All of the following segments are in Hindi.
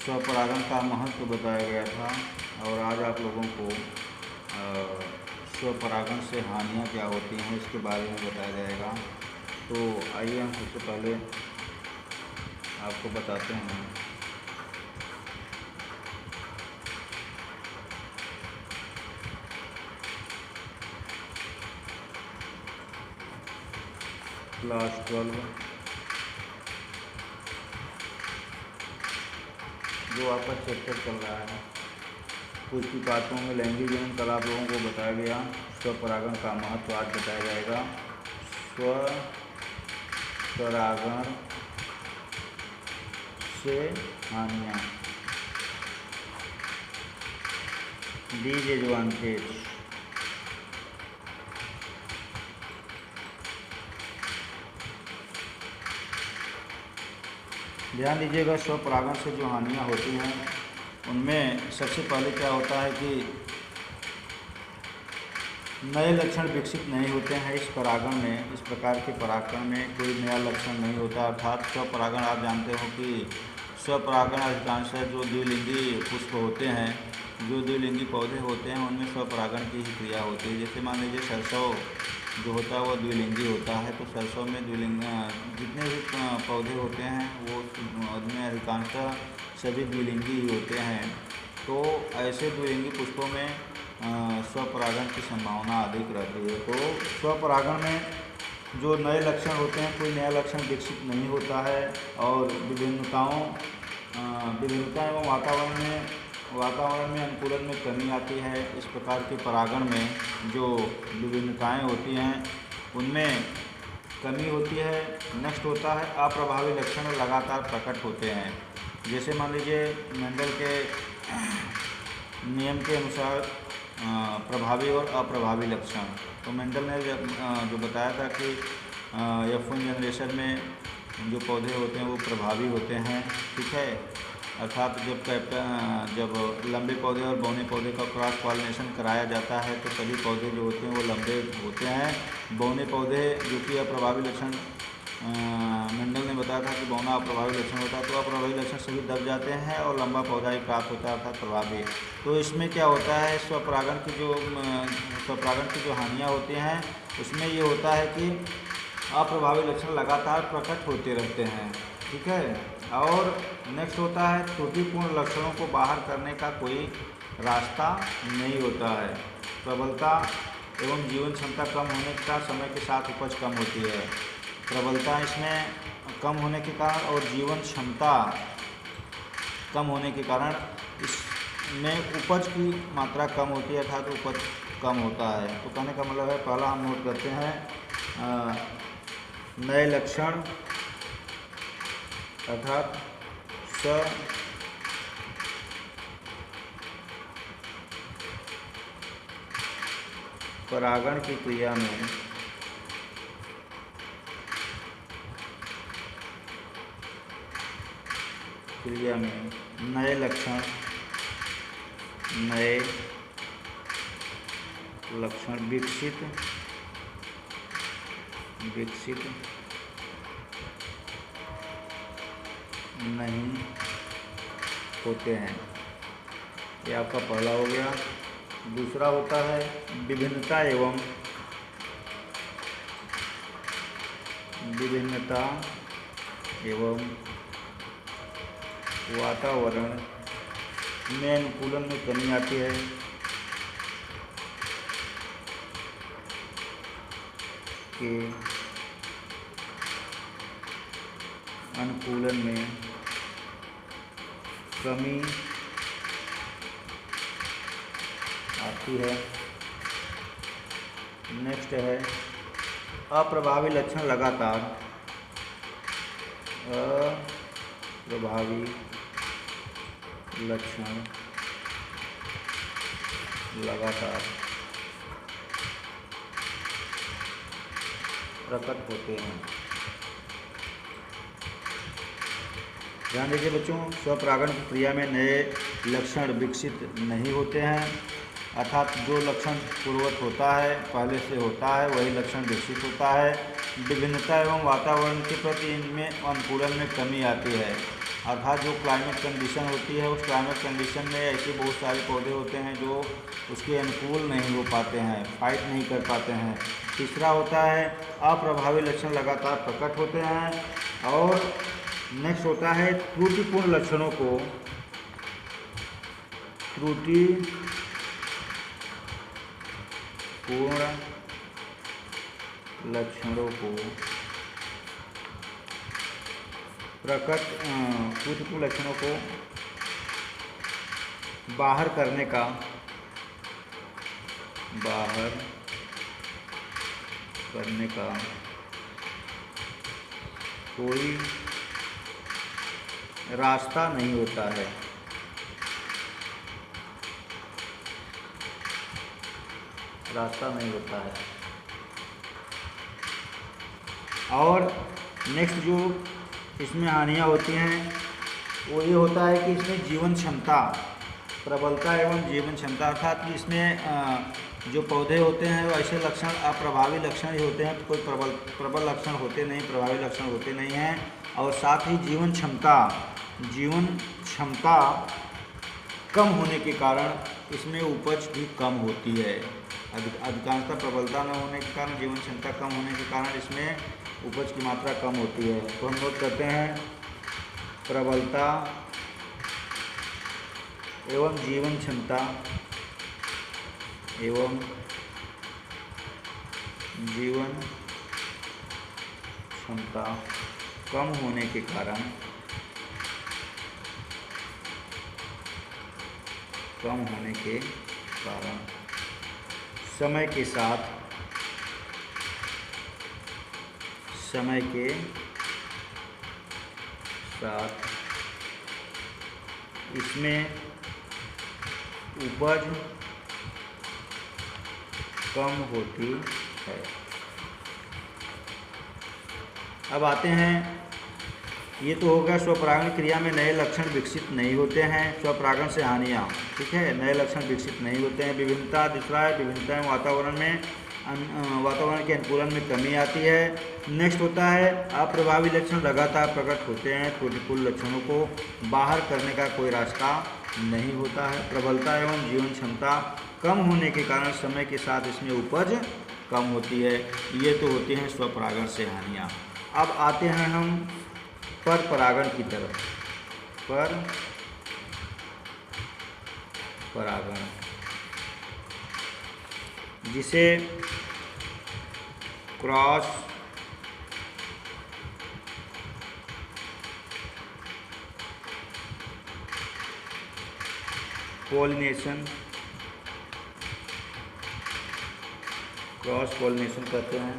स्वपरागण का महत्व बताया गया था और आज आप लोगों को स्वपरागण से हानियाँ क्या होती हैं इसके बारे में बताया जाएगा। तो आइए हम सबसे पहले आपको बताते हैं। क्लास 12 जो आपका चैप्टर चल रहा है, कुछ की बातों में लैंगिक जीवन कल आप लोगों को बताया गया। स्वपरागण का महत्व आज बताया जाएगा। स्वपरागण से हानियाँ, डिसएडवांटेज। ध्यान दीजिएगा, स्वपरागण से जो हानियाँ होती हैं उनमें सबसे पहले क्या होता है कि नए लक्षण विकसित नहीं होते हैं। इस परागण में, इस प्रकार के परागण में कोई नया लक्षण नहीं होता। अर्थात स्वपरागण, आप जानते हो कि स्वपरागण अधिकांशतः जो द्विलिंगी पुष्प होते हैं, जो द्विलिंगी पौधे होते हैं, उनमें स्वपरागण की ही क्रिया होती है। जैसे मान लीजिए सरसों जो होता है वो द्विलिंगी होता है, तो सरसों में जितने भी पौधे होते हैं वो उनमें अधिकांशतः सभी द्विलिंगी ही होते हैं। तो ऐसे द्विलिंगी पुष्पों में स्वपरागण की संभावना अधिक रहती है। तो स्वपरागण में जो नए लक्षण होते हैं, कोई नया लक्षण विकसित नहीं होता है और विभिन्नता एवं वातावरण में अनुकूलन में कमी आती है। इस प्रकार के परागण में जो विभिन्नताएं होती हैं उनमें कमी होती है। नेक्स्ट होता है अप्रभावी लक्षण लगातार प्रकट होते हैं। जैसे मान लीजिए मेंडल के नियम के अनुसार प्रभावी और अप्रभावी लक्षण। तो मेंडल ने जो बताया था कि F1 जनरेशन में जो पौधे होते हैं वो प्रभावी होते हैं, ठीक है। अर्थात जब लंबे पौधे और बौने पौधे का क्रॉस पॉलिनेशन कराया जाता है तो सभी पौधे जो होते हैं वो लंबे होते हैं। बौने पौधे जो कि अप्रभावी लक्षण, मेंडल ने बताया था कि बौना अप्रभावी लक्षण होता है, तो अप्रभावी लक्षण सभी दब जाते हैं और लंबा पौधा ही प्राप्त होता है, अर्थात प्रभावी। तो इसमें क्या होता है, स्वपरागण की जो हानियाँ होती हैं उसमें ये होता है कि अप्रभावी लक्षण लगातार प्रकट होते रहते हैं, ठीक है। और नेक्स्ट होता है त्रुटिपूर्ण लक्षणों को बाहर करने का कोई रास्ता नहीं होता है। प्रबलता एवं जीवन क्षमता कम होने का समय के साथ उपज कम होती है। प्रबलता इसमें कम होने के कारण और जीवन क्षमता कम होने के कारण इसमें उपज की मात्रा कम होती है, अर्थात उपज कम होता है। तो कहने का मतलब है, पहला हम नोट करते हैं नए लक्षण अर्थात स्वपरागण की क्रिया में नए लक्षण विकसित नहीं होते हैं। ये आपका पहला हो गया। दूसरा होता है विभिन्नता एवं वातावरण में अनुकूलन में कमी आती है। कि अनुकूलन में कमी आती है। नेक्स्ट है अप्रभावी लक्षण लगातार प्रकट होते हैं। ध्यान दीजिए बच्चों, स्वपरागण की क्रिया में नए लक्षण विकसित नहीं होते हैं, अर्थात जो लक्षण पूर्ववत होता है, पहले से होता है, वही लक्षण विकसित होता है। विभिन्नता एवं वातावरण के प्रति इनमें अनुकूलन में कमी आती है। अर्थात जो क्लाइमेट कंडीशन होती है, उस क्लाइमेट कंडीशन में ऐसे बहुत सारे पौधे होते हैं जो उसके अनुकूल नहीं हो पाते हैं, फाइट नहीं कर पाते हैं। तीसरा होता है अप्रभावी लक्षण लगातार प्रकट होते हैं। और नेक्स्ट होता है त्रुटिपूर्ण लक्षणों को त्रुटिपूर्ण लक्षणों को बाहर करने का कोई रास्ता नहीं होता है। और नेक्स्ट जो इसमें हानियाँ होती हैं वो ये होता है कि इसमें जीवन क्षमता, प्रबलता एवं जीवन क्षमता, अर्थात कि इसमें जो पौधे होते हैं वो ऐसे लक्षण अप्रभावी लक्षण ही होते हैं, कोई प्रबल लक्षण होते नहीं, प्रभावी लक्षण होते नहीं हैं। और साथ ही जीवन क्षमता कम होने के कारण इसमें उपज भी कम होती है। अधिकांशतः प्रबलता न होने के कारण, जीवन क्षमता कम होने के कारण इसमें उपज की मात्रा कम होती है। तो हम नोट करते हैं प्रबलता एवं जीवन क्षमता कम होने के कारण समय के साथ इसमें उपज कम होती है। अब आते हैं, ये तो हो गया स्वपरागण क्रिया में नए लक्षण विकसित नहीं होते हैं, स्वपरागण से हानियाँ, ठीक है, नए लक्षण विकसित नहीं होते हैं। विभिन्नता दूसरा है, विभिन्नता में वातावरण के अनुकूलन में कमी आती है। नेक्स्ट होता है अप्रभावी लक्षण लगातार प्रकट होते हैं, त्रुटिपूर्ण लक्षणों को बाहर करने का कोई रास्ता नहीं होता है। प्रबलता एवं जीवन क्षमता कम होने के कारण समय के साथ इसमें उपज कम होती है। ये तो होती हैं स्वपरागण से हानियाँ। अब आते हैं हम पर परागण की तरफ। पर परागण जिसे क्रॉस पॉलिनेशन कहते हैं।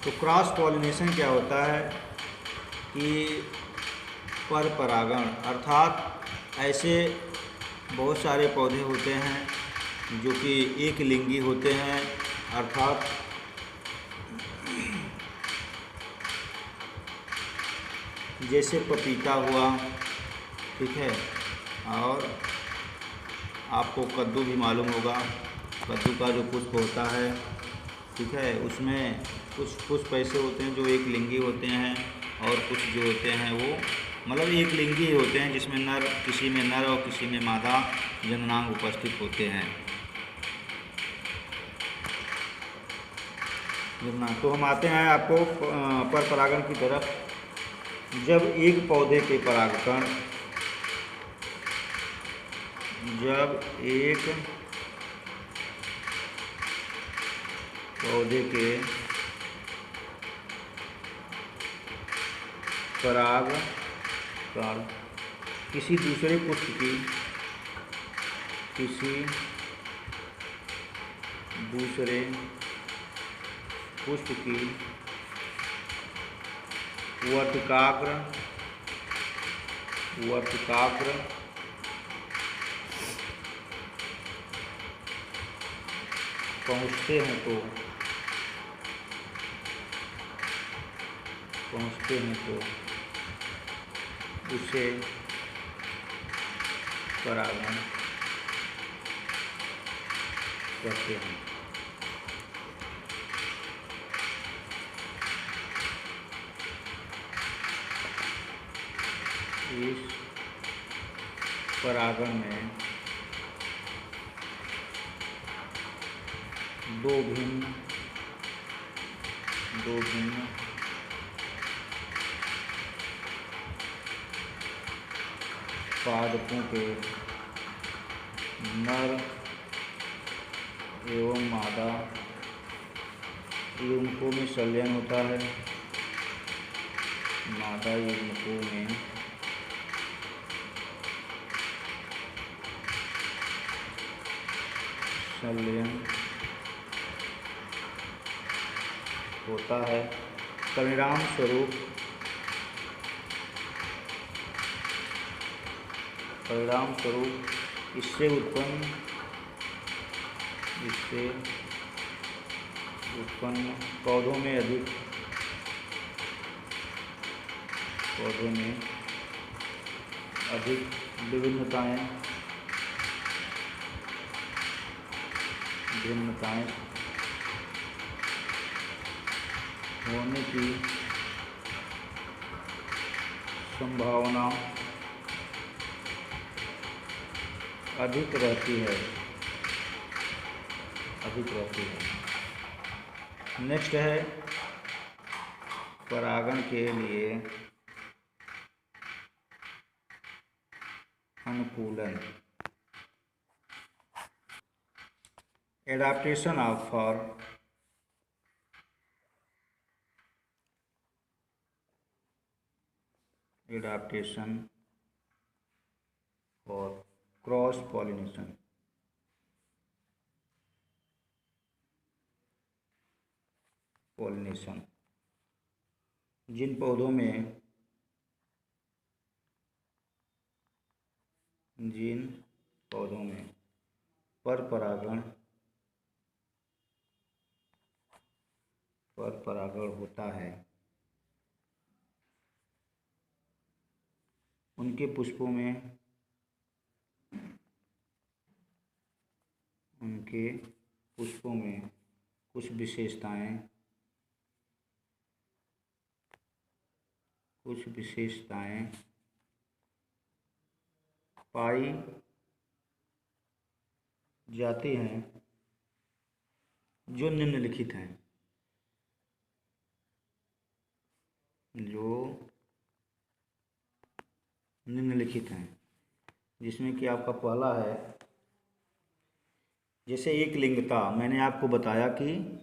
तो क्रॉस पॉलिनेशन क्या होता है कि पर परागण अर्थात ऐसे बहुत सारे पौधे होते हैं जो कि एक लिंगी होते हैं, अर्थात जैसे पपीता हुआ, ठीक है, और आपको कद्दू भी मालूम होगा, कद्दू का जो पुष्प होता है, ठीक है, उसमें कुछ पुष्प ऐसे होते हैं जो एक लिंगी होते हैं और कुछ जो होते हैं वो मतलब एक लिंगी होते हैं, जिसमें किसी में नर और किसी में मादा जननांग उपस्थित होते हैं। तो हम आते हैं आपको पर परागण की तरफ। जब एक पौधे के परागकण परागकण किसी दूसरे पुष्प की वर्तिकाग्र पहुँचते हैं तो उसे परागण कहते हैं। इस परागण में दो भिन्न पादपों के नर एवं मादा युग्मकों में संलयन होता है। मादा युग्मकों में संलयन होता है। परिणाम स्वरूप इससे उत्पन्न पौधों में अधिक भिन्नताएं होने की संभावना अधिक रहती है। नेक्स्ट है परागण के लिए अनुकूलन। Adaptation for cross pollination. जिन पौधों में पर परागण होता है उनके पुष्पों में कुछ विशेषताएं पाई जाती हैं जो निम्नलिखित हैं, जिसमें कि आपका पहला है, जैसे एक लिंगता। मैंने आपको बताया कि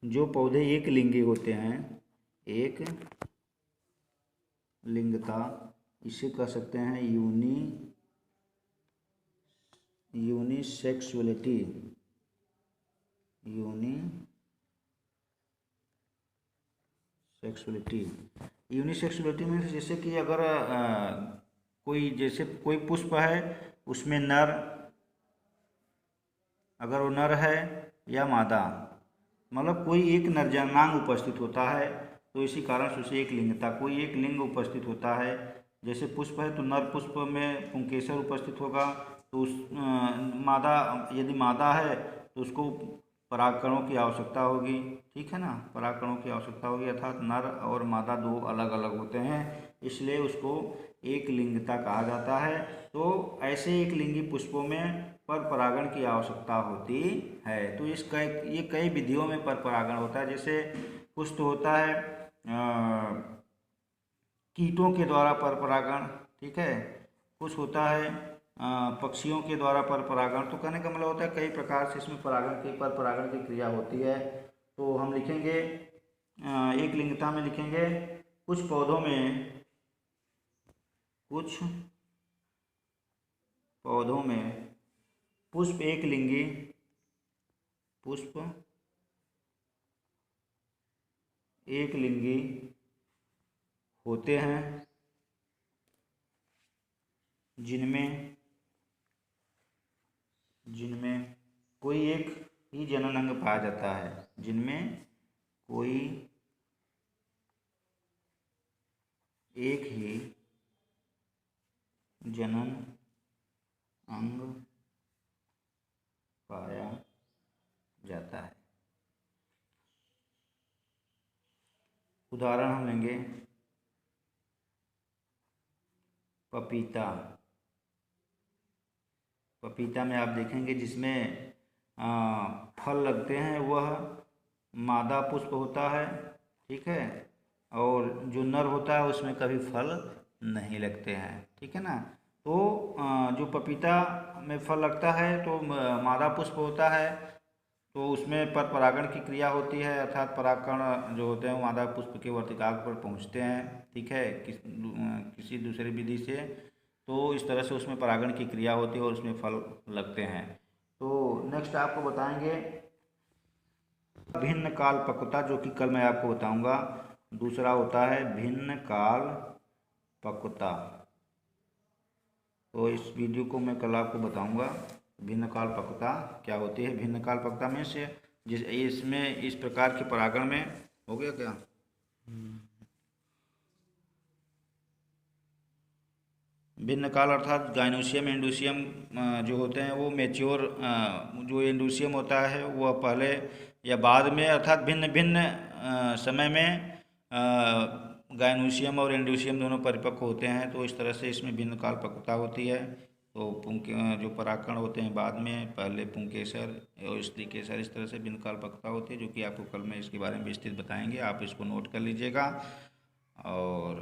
जो पौधे एक लिंगी होते हैं, एक लिंगता, इसे कह सकते हैं यूनिसेक्सुअलिटी। यूनिसेक्सुअलिटी में जैसे कि अगर कोई पुष्प है, उसमें अगर वो नर है या मादा, मतलब कोई एक नरजनांग उपस्थित होता है, तो इसी कारण से उसे एक लिंगता, कोई एक लिंग उपस्थित होता है। जैसे पुष्प है तो नर पुष्प में पुंकेसर उपस्थित होगा, तो उस यदि मादा है तो उसको परागकणों की आवश्यकता होगी। ठीक है ना, परागकणों की आवश्यकता होगी, अर्थात नर और मादा दो अलग अलग होते हैं, इसलिए उसको एक लिंगता कहा जाता है। तो ऐसे एक लिंगी पुष्पों में पर परागण की आवश्यकता होती है। तो ये कई विधियों में पर परागण होता है। जैसे कुछ तो होता है कीटों के द्वारा पर परागण, ठीक है, कुछ होता है पक्षियों के द्वारा पर परागण। तो कहने का मतलब होता है कई प्रकार से इसमें पर परागण की क्रिया होती है। तो हम लिखेंगे एक लिंगता में लिखेंगे कुछ पौधों में पुष्प एक लिंगी होते हैं, जिनमें कोई एक ही जनन अंग पाया जाता है, जिनमें कोई एक ही जनन अंग पाया जाता है। उदाहरण हम लेंगे पपीता। पपीता में आप देखेंगे जिसमें फल लगते हैं वह मादा पुष्प होता है, ठीक है, और जो नर होता है उसमें कभी फल नहीं लगते हैं, ठीक है ना। तो जो पपीता में फल लगता है तो मादा पुष्प होता है, तो उसमें पर परागण की क्रिया होती है, अर्थात परागकण जो होते हैं वो मादा पुष्प के वर्तिकाग्र पर पहुंचते हैं, ठीक है, किसी दूसरी विधि से। तो इस तरह से उसमें परागण की क्रिया होती है और उसमें फल लगते हैं। तो नेक्स्ट आपको बताएंगे भिन्न काल पक्वता, जो कि कल मैं आपको बताऊंगा। दूसरा होता है भिन्न काल पक्वता। तो इस वीडियो को मैं कल आपको बताऊंगा भिन्न काल पक्वता क्या होती है। भिन्न काल पक्वता में से जिस इसमें इस प्रकार के परागण में हो गया क्या, भिन्न काल अर्थात गाइनोसियम एंडोसियम जो होते हैं वो मेच्योर, जो एंडोसियम होता है वह पहले या बाद में अर्थात भिन्न भिन्न समय में गाइनोसियम और एंडोसियम दोनों परिपक्व होते हैं। तो इस तरह से इसमें भिन्न काल पक्वता होती है। तो जो परागकण होते हैं बाद में, पहले पुंकेसर और स्त्री केसर, इस तरह से भिन्न काल पक्वता होती है, जो कि आपको कल में इसके बारे में विस्तृत बताएंगे। आप इसको नोट कर लीजिएगा। और